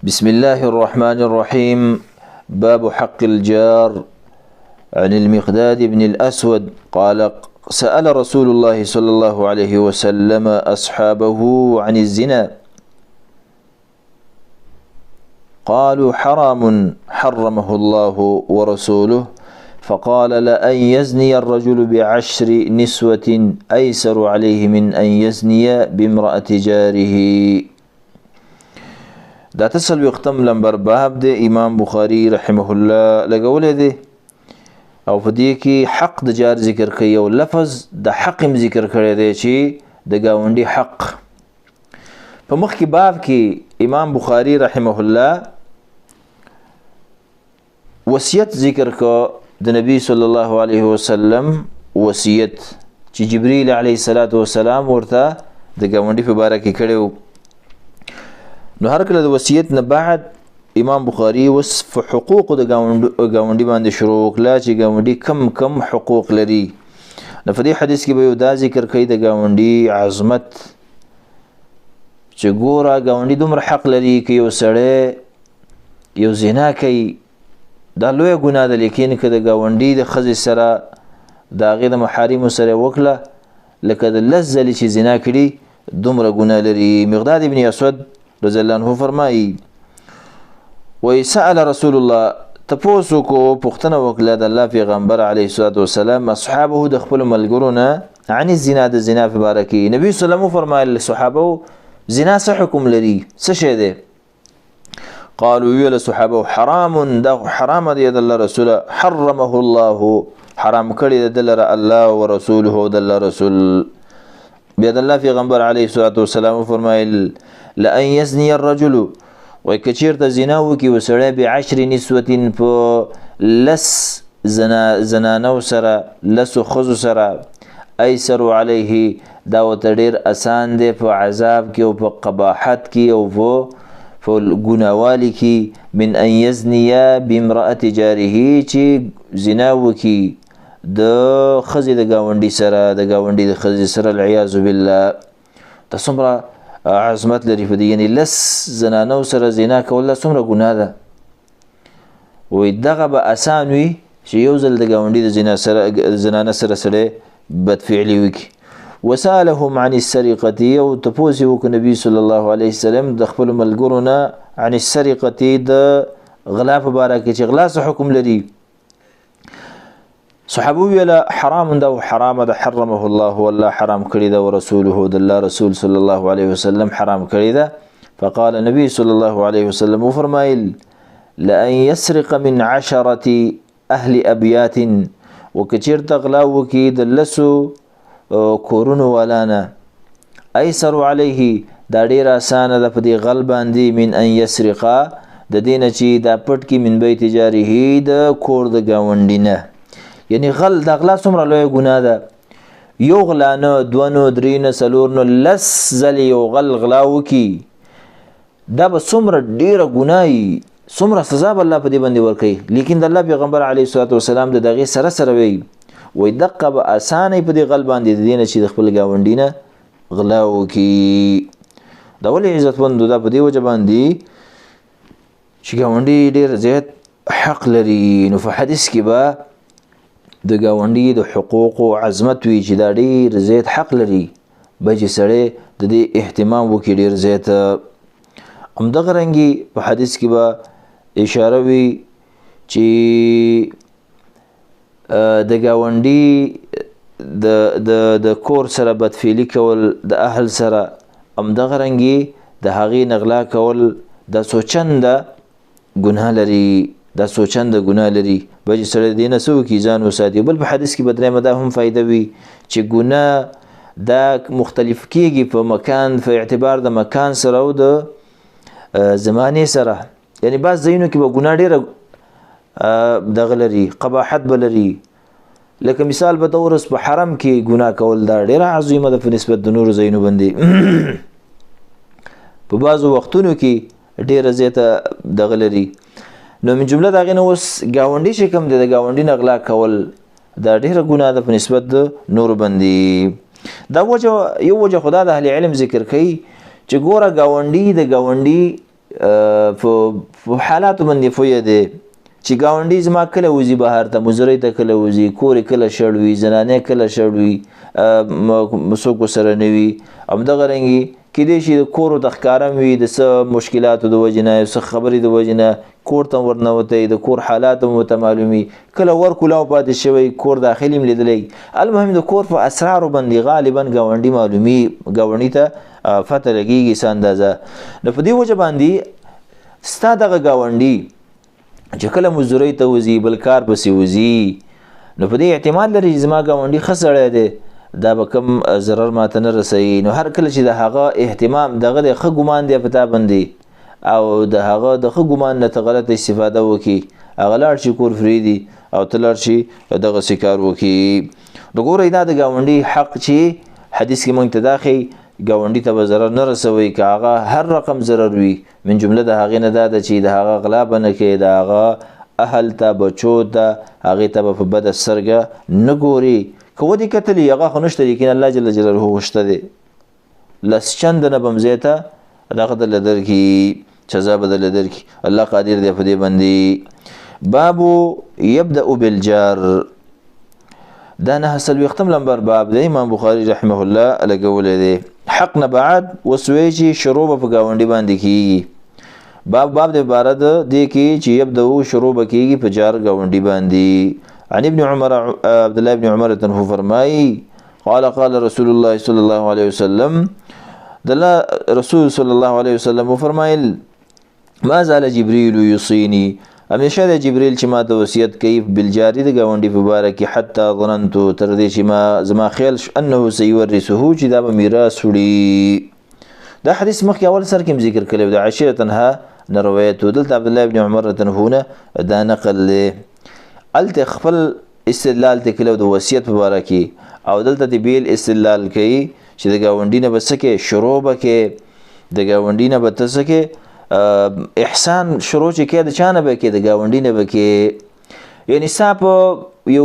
بسم الله الرحمن الرحيم. باب حق الجار. عن المقداد بن الأسود قال سأل رسول الله صلى الله عليه وسلم أصحابه عن الزنا قالوا حرام حرمه الله ورسوله فقال لأن يزني الرجل ب10 نسوة أيسر عليه من أن يزني بامرأة جاره. دا تسلویختم لمبر باب د امام بخاری رحمه الله لګولې دی او په دې کې حق د جار ذکر کوي او لفظ د حق ذکر کړی دی چې د گاونډي حق. په مخکې باب کې امام بخاری رحمه الله وصیت ذکر کو د نبی صلی الله علیه وسلم وصیت چې جبرئیل علیه السلام ورته د گاونډي په باره کې کړو. نو هر کله د وصیت نه بعد امام بخاری وصف حقوق د گاونډي باندې شروع کړه چې گاونډي کم حقوق لري. نو په دې حدیث کې به یو دا ذکر کوي د گاونډي عظمت چې ګوره گاونډي دومره حق لري کې یو سړی یو زنا کوي دا لوی ګناه ده، لیکن که د گاونډي د ښځې سره د هغې د محارمو سره وکړه لکه د 10 ځلې چې زنا کړي دومره ګناه لري. مقداد ابن اسود رضی الله عنه فرمایي وی سأل رسول الله تپوسو کو پختنه وکړه د الله پیغمبر علیه الصلاة والسلام اصحابه د خپل ملګرو نه عن الزنا د زنا په باره کې. نبی صلی الله علیه وسلم فرمایل صحابه زنا څه حکم لري څه شی دی؟ قالوا ویل صحابه حرام دا حرام دی د الله رسول حرمه الله حرام کړی د الله الله ورسوله د الله رسول. بیا د الله پیغمبر علیه الصلاة والسلام فرمایل لأن يزني الرجل وکچیر ته زنا وکي وسړی ب10 نسوة په 10 زنانو سره 10 ښځو سره ایسر علیه دا ورته ډېر اسان دی په عذاب کې او په قباحت کې او په ګناوالي کې من ان یزني بامرأة جاره چې زنا وکي د ښځې د ګاونډي سره د ګاونډي د ښځې سره العیاذ بالله. دا څومره عظمت لري په دې، یعنې 10 زنانو سره زنا کول دا څومره ګناه ده. وایي دغه به اسان وي چې یو ځل د ګاونډي د زنانه سره سړی بدفعلي وکړي. وسالهم عن السرقة او تپوس یې وکړه نبي صلی الله علیه وسلم د خپلو ملګرو نه عن السرقة د غلا په باره کې چې غلا څه حکم لري. صحابه ویله حرام ده او حرام ده حرمه الله والله حرام کړی ده ورسوله د الله رسول صلی الله علیه وسلم حرام کړی ده. فقال نبی صلی الله علیه وسلم وفرمایل لأن يسرق من 10 اهل ابيات وکچیرته غلا وکي د 10 کورونو والانا ایسر علیه دا ډیر اسانه ده په دې غل باندې من ان یسرقا د دینه چې دا پټ کی من بیت جاره د کور د گاونډي نه. یعنی غل د غلا څومره لوی ګناه ده، یو غلا نه 2 نه 3 نه 4 نه 10 ځلې یو غلا وکي دا به څومره ډیره ګناه څومره سزا به الله په دې باندې ورکوي. لیکن د الله پیغمبر علیه الصلاة والسلام د دغې سره وی وای دقه به اسانه په دې غل باندې د دینه چې د خپل گاونډي نه غلا وکي. دا ولې عزتمند ده په دې وجه باندې چې گاونډي ډیر زیات حق لري. نو په حدیث کې به د گاونډي د حقوق او عظمت وی چې دا ډیر زیات حق لري به چې سړی د دې اهتمام وکړي ډیر زیات. همدغه رنګي په حدیث کې به اشاره وی چې د گاونډي د کور سره بدفعلي کول د اهل سره همدغه رنګي د هغې نغلا کول دا سوچنده ګناه لري دا سوچنده ګناه لري به چې سړی دې نه څه وکړي ځان وساتي. بل په حدیث کې به درېیمه دا هم فایده وي چې ګناه دا مختلف کېږي په مکان په اعتبار د مکان سره او د زمانې سره. یعنی بعض ځایونو کې به ګناه ډېره دغه لري قباحت به لري، لکه مثال به د ورځ په حرم کې ګناه کول دا ډېره عظیمه ده په نسبت د نورو ځایونو باندې. په بعضو وختونو کې ډېره زیاته دغه لري. نو من جمله د هغې نه اوس ګاونډي چې کوم دی د ګاونډي نه غلا کول دا ډېره ګناه ده په نسبت د نورو باندې. دا یو وجه خدا د اهل علم ذکر کوي چې ګوره ګاونډي د ګاونډي په حالاتو باندې پوهه دی چې ګاونډي زما کله وځي بهر ته مزرۍ ته کله وځي کور کله شړ وي زنانې کله شړ وي څوک سره نه وي همدغه رنګې کیدای شي د کور ته ښکاره وي د څه مشکلاتو د وجې نه څه خبرې د وجې نه کور ته ورنوتی د کور حالات هم ورته معلومي کله ور کولاو پاتې شوی کور داخلي هم لیدلی المهم د کور په اسرارو باندې غالبا ګاونډي معلومي ګاونډي ته پته لګېږي څه اندازه نو په دې وجه باندې ستا دغه ګاونډي چې کله مزدورۍ ته وځي بل کار پسې وځي نو په دې اعتماد لري چې زما ګاونډي ښه سړی دی دا به کم ضرر ماته نه رسوي نو هر کله چې د هغه اهتمام دغه د ښه ګمان دی په تا باندې او د هغه د ښه ګمان نه ته غلطه استفاده وکړي هغه لاړ شي کور پرېږدي او ته لاړ شي دغسې کار وکړي نو ګورئ دا د ګاونډي حق چې حدیث کې موږ ته دا ښیي ګاونډي ته به ضرر نه رسوي که هغه هر رقم ضرر وي من جمله د هغې نه دا ده چې د هغه غلا به نه کوي د هغه اهل ته بچو ته هغې ته به په بده سترګه نه ګوري که ودې کتلي هغه خو نشته لیکن الله جل جلاله غوښته دی لس چنده نه به هم ځای ته دغه درله درکړي سزا به درله درکړي الله قادر دی په دې باندې بابو یبدأ بالجار دا 9 نمبر باب دی امام بخاری رحمه الله لګولی دی حق نه بعد وسوی چې شروع به په ګاونډي باندې کېږي باب د عبارت دی کې چې یبدأ شروع به کېږي په جار ګاونډي باندې عن ابن عمر عبد الله بن عمر تنه فرمایي قال رسول الله صلی الله علیه وسلم رسول صلی الله علیه وسلم فرمایل ما زال جبريل يوصيني همیشه د جبريل چې ما ته وصیت کوي بالجاری د ګاونډي په باره کې حتی ظننت تر دې چې ما زما خیال انه سيورثه چې دا به میراث وړي دا حدیث مخکې اول سر کې ذکر کړی د عائشه تنها نه روایت دلته عبد الله بن عمر تنه دا نقل الته خپل استدلال ته کلو د وصیت په باره کې او دلته د بیل استدلال کوي چې د ګاونډي نه بسکه شروع بکې د ګاونډي نه بتسکه احسان شروع چې کې د چانه به کې د ګاونډي نه بکې یعنی صاحب یو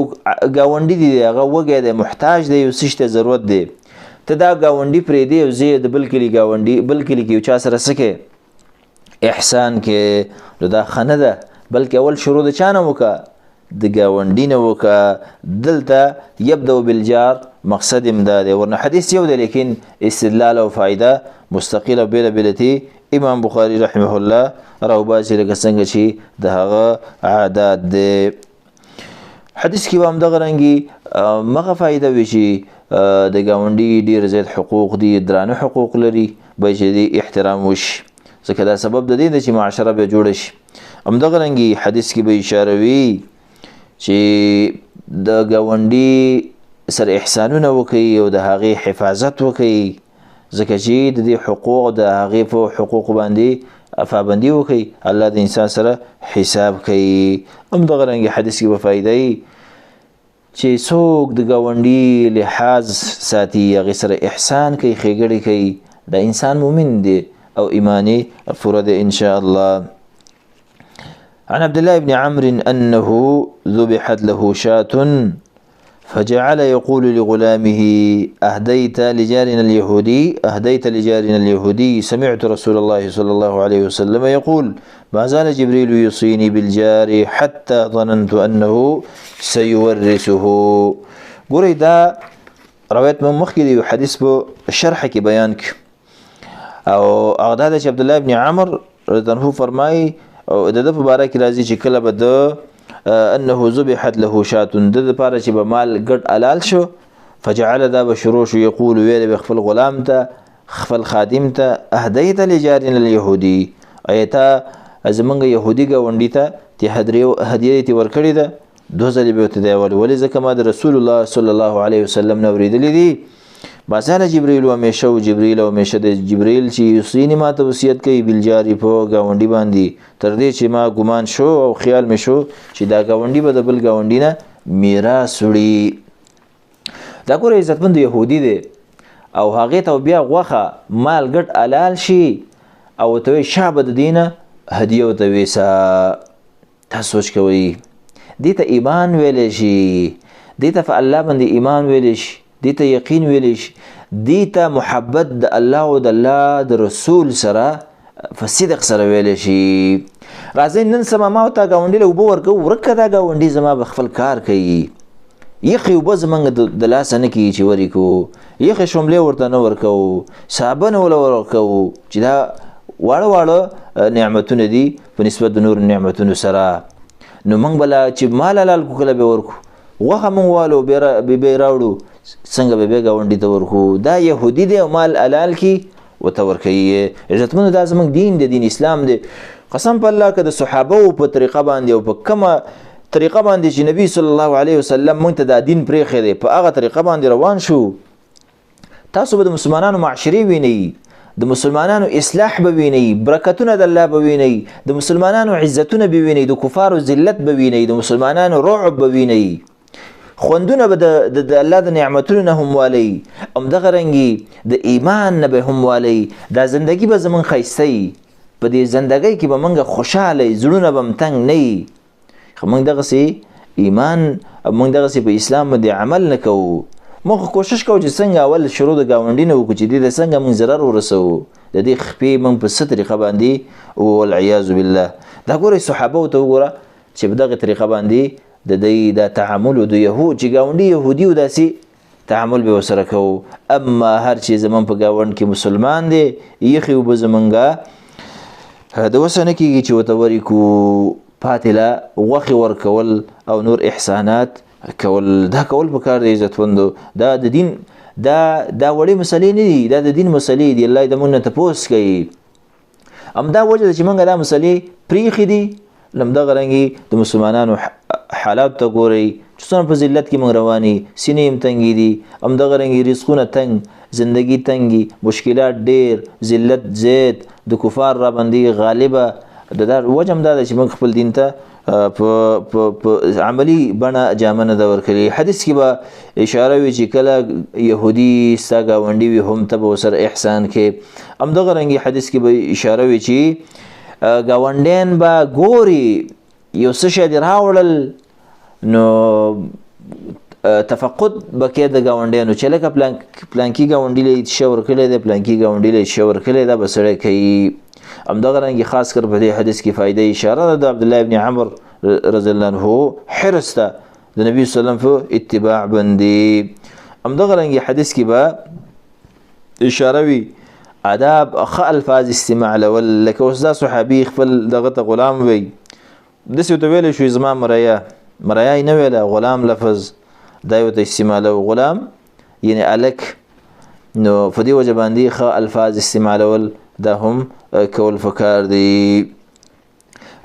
ګاونډي دی هغه وګه د محتاج دی یو څه ضرورت دی ته دا ګاونډي پرې دی او زه د بل کلی ګاونډي بل کلی کې یو چا سره سکه احسان کې دا خنه ده بلکې اول شروع د چانه وکړه د ګاونډي نه وکړه دلته یبدأ بالجار مقصد امداد ورنه حدیث یو دی لیکن استدلال او فائده مستقله بیلتی امام بخاری رحمه الله راوباسي لکه څنګه چې د هغه عادات دی حدیث کې هم دغه رنګي مغه فائده وي چې د ګاونډي ډیر زیات حقوق دي درانه حقوق لري به چې احترام وشي ځکه دا سبب د دې چې معاشره به جوړ شي هم دغه رنګي حدیث کې به اشاره وي چې د ګاونډي سره احسانونه وکړي او د هغې حفاظت وکړي ځکه چې د دې حقوق د هغې په حقوق باندې پابندي وکړي الله د انسان سره حساب کوي همدغه رنګې حدیث کې به فایده وي چې څوک د ګاونډي لحاظ ساتي هغې سره احسان کوي ښېګړې کوي دا انسان مؤمن دی او ایماني پوره دی انشاء الله عن عبد الله بن عمرو أنه ذبحت له شاة فجعل يقول لغلامه أهديت لجارنا اليهودي سمعت رسول الله صلى الله عليه وسلم يقول ما زال جبريل يوصيني بالجار حتى ظننت أنه سيورثه ګورئ دا روایت من مخکې دی حدیث په شرح کې بیان او هغه دا چې عبد الله بن عمرو رضی الله فرمایي او د په باره کې راځي چې کله به د انه ذبحت له شاة د لپاره چې به مال ګډ حلال شو فجعل دا به شروع شو یقول ویل به خپل غلام ته خپل خادم ته اهدیت لجارنا اليهودي ایتا زمونږ يهودي ګاونډي ته هدیه تی ورکړې ده دوه ځلې به ورته دی ولې ځکه ما د رسول الله صلی الله علیه وسلم نه اورېدلي دي بازار جبريل همیشه او جبريل او همیشه د جبريل چې یوصيني ما ته وصیت کوي بالجاري په ګاونډي باندې تر دې چې ما ګمان شو او خیال مې شو چې دا ګاونډي به د بل ګاونډي نه میراث وړي دا ګوره عزتمند يهودي دی او هغې ته بیا غوښه مال ګډ حلال شي او ته وایي شابه د دې نه هدیه ورته ویسه تا سوچ کوئ دې ته ایمان ویلی شي دې ته په الله باندې ایمان ویلی شي دې ته یقین ویلی شي دې ته محبت د الله او د الله د رسول سره په صدق سره ویلی شي. راځئ نن سبا ما ورته ګاونډي له اوبه ورکوو، ورکه دا ګاونډي زما به خپل کار کوي، یخې اوبه زمونږ د لاسه نه کېږي چې وریکو، یخې شوملې ورته نه ورکوو، صابن وله ورکوو، چې دا واړه واړه نعمتونه دي په نسبت د نور نعمتونو سره. نو موږ به چې مال حلال کړو کله به ورکو، غوښه موږ والو بیا راوړو څنګه به بیا ګاونډي ته ورکو. دا یهودي دی او مال حلال کي ورته ورکوي. عزتمنو دا زموږ دین دی، دین اسلام دی. قسم په الله که د صحابو په طریقه باندې او په کومه طریقه باندې چې نبی صلی الله علیه وسلم موږ ته دا دین پرېښی دی، په هغه طریقه باندې روان شو، تاسو به د مسلمانانو معاشرې وینئ، د مسلمانانو اصلاح به وینئ، برکتونه د الله به وینئ، د مسلمانانو عزتونه به وینئ، د کفارو ذلت به وینئ، د مسلمانانو رعب به وینئ، خوندونه به د الله د نعمتونو نه هم والی، همدغه رنګې د ایمان نه به هم والی. دا زندگی به زمونږ ښایسته وي، په دې زندګۍ کې به موږ خوشحاله یو، زړونه به م تنګ نه وي. خو موږ دغسې ایمان، موږ دغسې په اسلام باندې عمل نه کوو. موږ کوشش کوو چې څنګه اول شروع د ګاونډي نه وکړو چې دې ته څنګه موږ ضرر ورسوو، د دې خپې موږ په څه طریقه باندې والعیاذ بالله. دا ګورئ صحابو ته وګوره چې په دغه طریقه باندې د دوی دا تعامل و د یهود چې ګاونډي یهودي و داسې تعامل به ورسره کوو. اما هر چې زمونږ په ګاونډ کې مسلمان دی، یخې اوبه زمونږه د وسه نه کېږي چې ورته وریکو، پاتې له غوښې ورکول او نور احسانات کول، دا کول پکار دی عزتمندو. دا د دین دا وړې مسلې نه دي، دا د دین مسلې دي. الله د موږ نه تپوس کوي. همدا وجه ده چې موږ دا مسلې پرېښې دي. همدغه رنګې د مسلمانانو حالات ته ګورئ چې څومره په ذلت کې موږ روانې، سینې هم تنګې دي، همدغه رنګې رزقونه تنګ، زندگی تنګي، مشکلات ډېر، ذلت زیات، د کفار را باندې غالبه. د دا وجه هم دا ده چې موږ خپل دین ته په عملی بڼه جامه نه ده ورکړې. حدیث کې به اشاره وي چې کله یهودي ستا ګاونډي وي هم ته به ورسره احسان کې. همدغه رنګې حدیث کې به اشاره وي چې ګاونډیان به ګوري یو څه شی دې راوړل، نو تفقد به کې د ګاونډیانو چې لکه پلانکي ګاونډي له شی ورکړی دی، پلانکي ګاونډي له شی ورکړی دا به سړی کوي. همدغه رنګې خاص کر په دې حدیث کې فایده اشاره ده د عبدالله ابن عمر رضی الله عنه حرص ته د نبي صلی الله علیه وسلم په اتباع باندې. همدغه رنګې حدیث کې به اشاره وي آداب ښه الفاظ استعمالول. لکه اوس دا صحابي خپل دغه ته غلام وي، داسې ورته ویلی شو زما مریا یې نه ویله، غلام لفظ دا یې ورته استعمالو، غلام یعنې الک. نو په دې وجه باندې ښه الفاظ استعمالول دا هم کول فکار دی.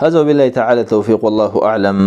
هذا وبالله تعالى توفيق، والله أعلم.